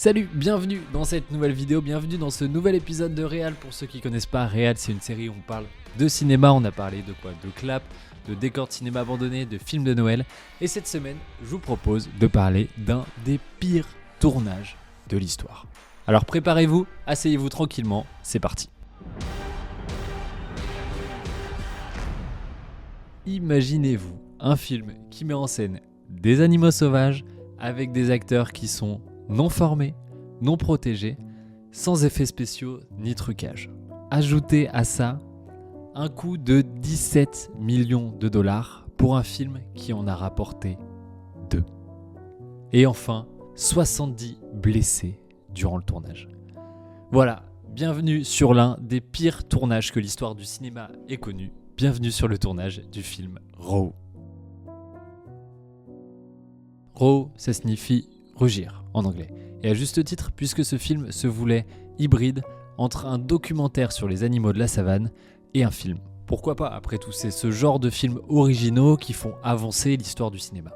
Salut, bienvenue dans cette nouvelle vidéo, bienvenue dans ce nouvel épisode de Réal. Pour ceux qui connaissent pas, Réal c'est une série où on parle de cinéma, on a parlé de quoi? De clap, de décors de cinéma abandonnés, de films de Noël. Et cette semaine, je vous propose de parler d'un des pires tournages de l'histoire. Alors préparez-vous, asseyez-vous tranquillement, c'est parti. Imaginez-vous un film qui met en scène des animaux sauvages avec des acteurs qui sont non formés, non protégés, sans effets spéciaux ni trucage. Ajoutez à ça un coût de 17 millions de dollars pour un film qui en a rapporté 2. Et enfin, 70 blessés durant le tournage. Voilà, bienvenue sur l'un des pires tournages que l'histoire du cinéma ait connu. Bienvenue sur le tournage du film Raw. Raw, ça signifie rugir en anglais. Et à juste titre, puisque ce film se voulait hybride entre un documentaire sur les animaux de la savane et un film. Pourquoi pas? Après tout, c'est ce genre de films originaux qui font avancer l'histoire du cinéma.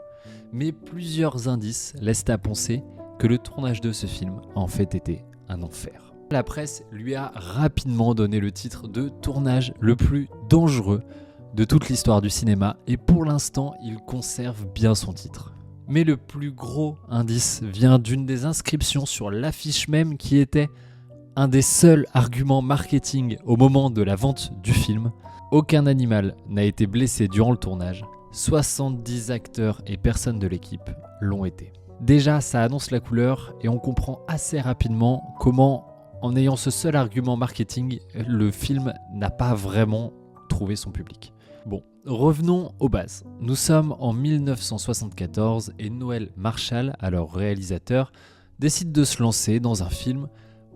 Mais plusieurs indices laissent à penser que le tournage de ce film a en fait été un enfer. La presse lui a rapidement donné le titre de tournage le plus dangereux de toute l'histoire du cinéma et pour l'instant, il conserve bien son titre. Mais le plus gros indice vient d'une des inscriptions sur l'affiche même qui était un des seuls arguments marketing au moment de la vente du film. Aucun animal n'a été blessé durant le tournage, 70 acteurs et personnes de l'équipe l'ont été. Déjà, ça annonce la couleur et on comprend assez rapidement comment, en ayant ce seul argument marketing, le film n'a pas vraiment trouvé son public. Bon, revenons aux bases. Nous sommes en 1974 et Noël Marshall, alors réalisateur, décide de se lancer dans un film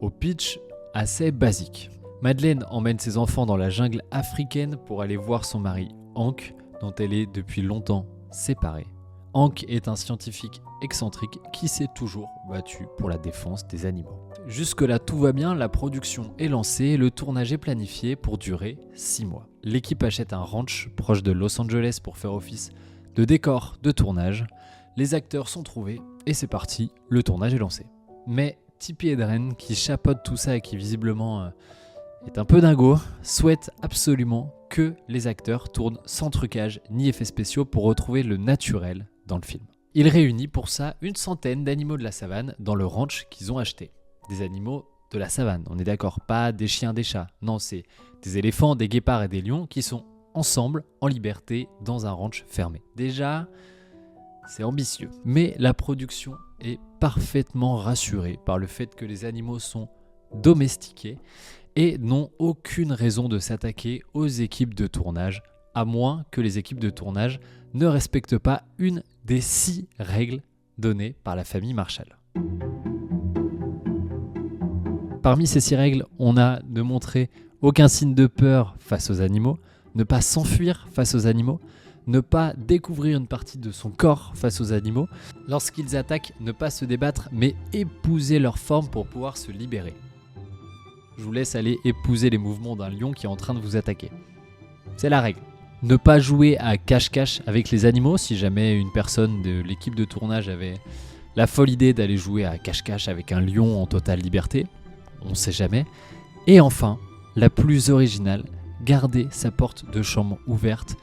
au pitch assez basique. Madeleine emmène ses enfants dans la jungle africaine pour aller voir son mari Hank, dont elle est depuis longtemps séparée. Hank est un scientifique excentrique qui s'est toujours battu pour la défense des animaux. Jusque-là, tout va bien, la production est lancée et le tournage est planifié pour durer 6 mois. L'équipe achète un ranch proche de Los Angeles pour faire office de décor de tournage. Les acteurs sont trouvés et c'est parti, le tournage est lancé. Mais Tippi Hedren, qui chapeaute tout ça et qui visiblement est un peu dingo, souhaite absolument que les acteurs tournent sans trucage ni effets spéciaux pour retrouver le naturel dans le film. Il réunit pour ça une centaine d'animaux de la savane dans le ranch qu'ils ont acheté. Des animaux de la savane, on est d'accord, pas des chiens, des chats. Non, c'est des éléphants, des guépards et des lions qui sont ensemble, en liberté, dans un ranch fermé. Déjà, c'est ambitieux. Mais la production est parfaitement rassurée par le fait que les animaux sont domestiqués et n'ont aucune raison de s'attaquer aux équipes de tournage, à moins que les équipes de tournage ne respectent pas une des 6 règles données par la famille Marshall. Parmi ces 6 règles, on a de montrer aucun signe de peur face aux animaux, ne pas s'enfuir face aux animaux, ne pas découvrir une partie de son corps face aux animaux. Lorsqu'ils attaquent, ne pas se débattre, mais épouser leur forme pour pouvoir se libérer. Je vous laisse aller épouser les mouvements d'un lion qui est en train de vous attaquer. C'est la règle. Ne pas jouer à cache-cache avec les animaux, si jamais une personne de l'équipe de tournage avait la folle idée d'aller jouer à cache-cache avec un lion en totale liberté. On ne sait jamais. Et enfin, la plus originale, garder sa porte de chambre ouverte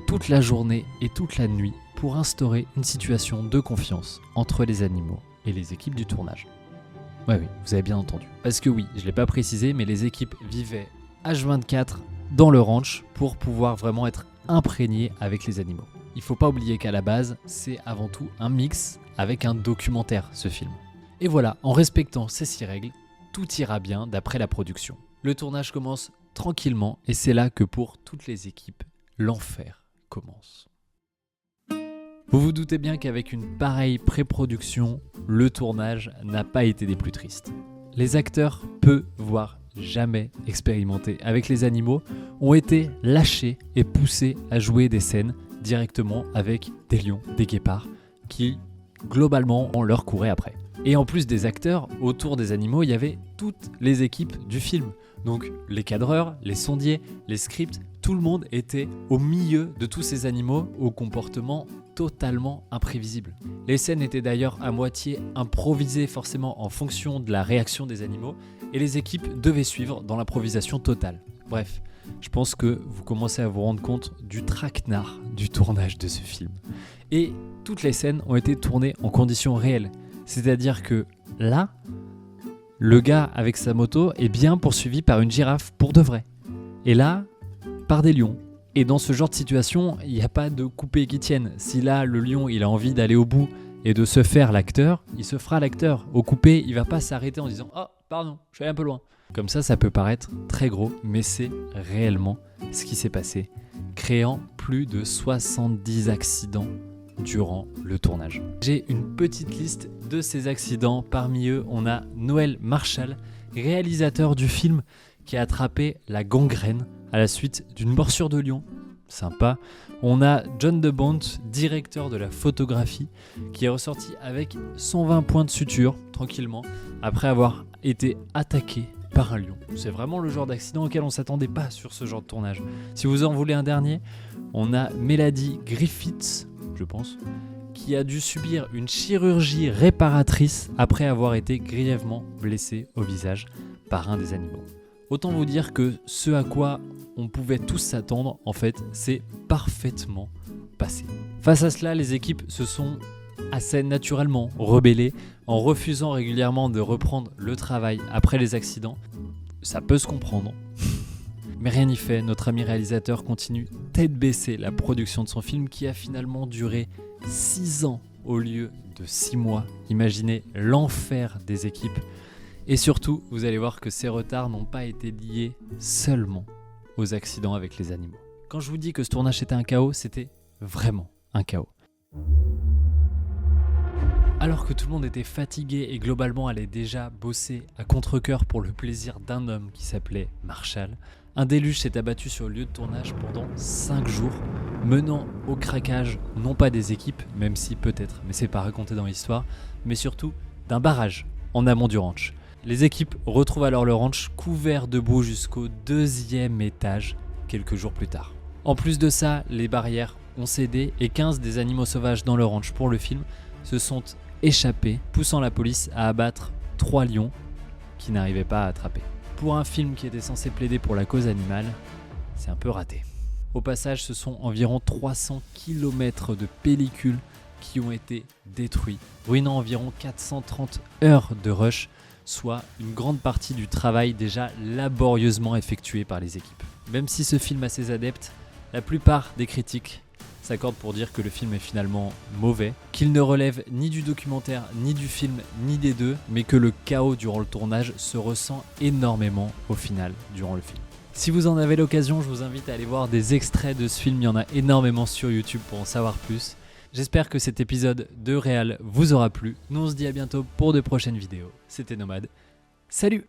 toute la journée et toute la nuit pour instaurer une situation de confiance entre les animaux et les équipes du tournage. Oui, vous avez bien entendu. Parce que oui, je ne l'ai pas précisé, mais les équipes vivaient H24 dans le ranch pour pouvoir vraiment être imprégnées avec les animaux. Il ne faut pas oublier qu'à la base, c'est avant tout un mix avec un documentaire, ce film. Et voilà, en respectant ces 6 règles, tout ira bien d'après la production. Le tournage commence tranquillement et c'est là que pour toutes les équipes, l'enfer commence. Vous vous doutez bien qu'avec une pareille pré-production, le tournage n'a pas été des plus tristes. Les acteurs, peu voire jamais expérimentés avec les animaux, ont été lâchés et poussés à jouer des scènes directement avec des lions, des guépards, qui globalement leur couraient après. Et en plus des acteurs, autour des animaux, il y avait toutes les équipes du film. Donc les cadreurs, les sondiers, les scripts, tout le monde était au milieu de tous ces animaux au comportement totalement imprévisible. Les scènes étaient d'ailleurs à moitié improvisées forcément en fonction de la réaction des animaux et les équipes devaient suivre dans l'improvisation totale. Bref, je pense que vous commencez à vous rendre compte du traquenard du tournage de ce film. Et toutes les scènes ont été tournées en conditions réelles. C'est-à-dire que là, le gars avec sa moto est bien poursuivi par une girafe pour de vrai. Et là, par des lions. Et dans ce genre de situation, il n'y a pas de coupé qui tienne. Si là, le lion, il a envie d'aller au bout et de se faire l'acteur, il se fera l'acteur. Au coupé, il va pas s'arrêter en disant « Oh, pardon, je suis allé un peu loin ». Comme ça peut paraître très gros, mais c'est réellement ce qui s'est passé, créant plus de 70 accidents durant le tournage. J'ai une petite liste de ces accidents. Parmi eux, on a Noël Marshall, réalisateur du film, qui a attrapé la gangrène à la suite d'une morsure de lion. Sympa. On a John DeBont, directeur de la photographie, qui est ressorti avec 120 points de suture, tranquillement, après avoir été attaqué par un lion. C'est vraiment le genre d'accident auquel on ne s'attendait pas sur ce genre de tournage. Si vous en voulez un dernier, on a Melody Griffiths, je pense, qui a dû subir une chirurgie réparatrice après avoir été grièvement blessée au visage par un des animaux. Autant vous dire que ce à quoi on pouvait tous s'attendre, en fait, c'est parfaitement passé. Face à cela, les équipes se sont assez naturellement rebellées en refusant régulièrement de reprendre le travail après les accidents. Ça peut se comprendre. Mais rien n'y fait, notre ami réalisateur continue tête baissée la production de son film qui a finalement duré 6 ans au lieu de 6 mois. Imaginez l'enfer des équipes. Et surtout, vous allez voir que ces retards n'ont pas été liés seulement aux accidents avec les animaux. Quand je vous dis que ce tournage était un chaos, c'était vraiment un chaos. Alors que tout le monde était fatigué et globalement allait déjà bosser à contre-cœur pour le plaisir d'un homme qui s'appelait Marshall, un déluge s'est abattu sur le lieu de tournage pendant 5 jours, menant au craquage non pas des équipes, même si peut-être, mais c'est pas raconté dans l'histoire, mais surtout d'un barrage en amont du ranch. Les équipes retrouvent alors le ranch couvert de boue jusqu'au 2e étage quelques jours plus tard. En plus de ça, les barrières ont cédé et 15 des animaux sauvages dans le ranch pour le film se sont échappés, poussant la police à abattre 3 lions qui n'arrivaient pas à attraper. Pour un film qui était censé plaider pour la cause animale, c'est un peu raté. Au passage, ce sont environ 300 km de pellicule qui ont été détruits, ruinant environ 430 heures de rush, soit une grande partie du travail déjà laborieusement effectué par les équipes. Même si ce film a ses adeptes, la plupart des critiques s'accordent pour dire que le film est finalement mauvais, qu'il ne relève ni du documentaire, ni du film, ni des deux, mais que le chaos durant le tournage se ressent énormément au final durant le film. Si vous en avez l'occasion, je vous invite à aller voir des extraits de ce film, il y en a énormément sur YouTube pour en savoir plus. J'espère que cet épisode de Réal vous aura plu. Nous on se dit à bientôt pour de prochaines vidéos. C'était Nomade. Salut!